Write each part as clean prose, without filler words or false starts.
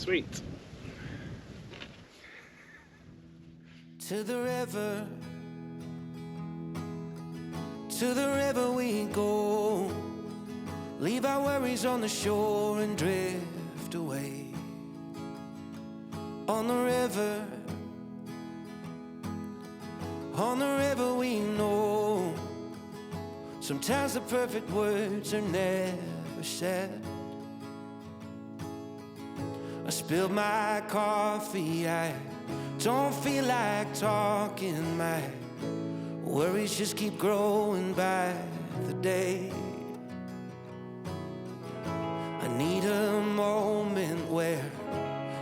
Sweet. To the river we go, leave our worries on the shore and drift away. On the river we know, sometimes the perfect words are never said. I spilled my coffee, I don't feel like talking, my worries just keep growing by the day. I need a moment where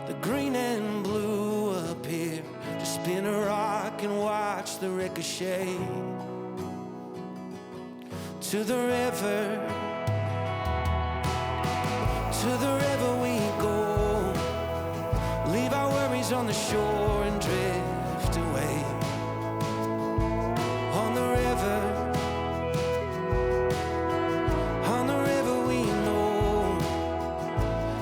the green and blue appear, to spin a rock and watch the ricochet. To the river we go, leave our worries on the shore and drift away. On the river we know,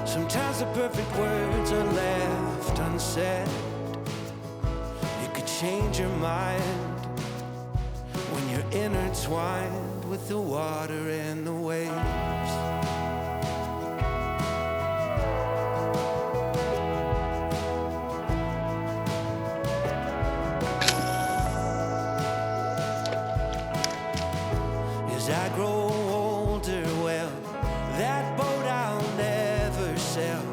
sometimes the perfect words are left unsaid. You could change your mind when you're intertwined with the water and the waves. As I grow older, well, that boat I'll never sail.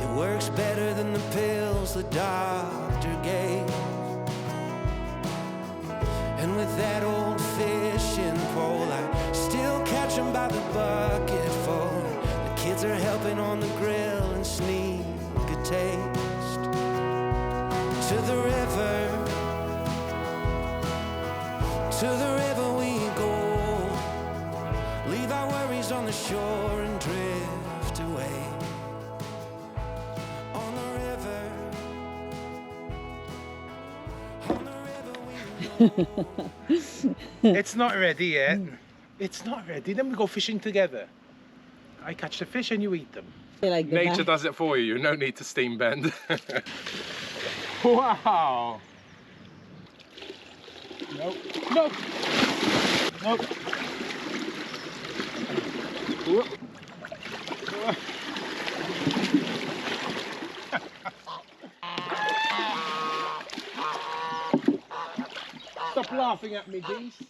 It works better than the pills the doctor gave. And with that old fishing pole, I still catch them by the bucketful. The kids are helping on the grill and sneak a taste. To the river we go, leave our worries on the shore and drift away. On the river we know. It's not ready yet. It's not ready. Then we go fishing together. I catch the fish and you eat them. Like Nature does it for you. No need to steam bend. Wow. Nope. Nope. Nope. Whoop. Stop laughing at me, geese.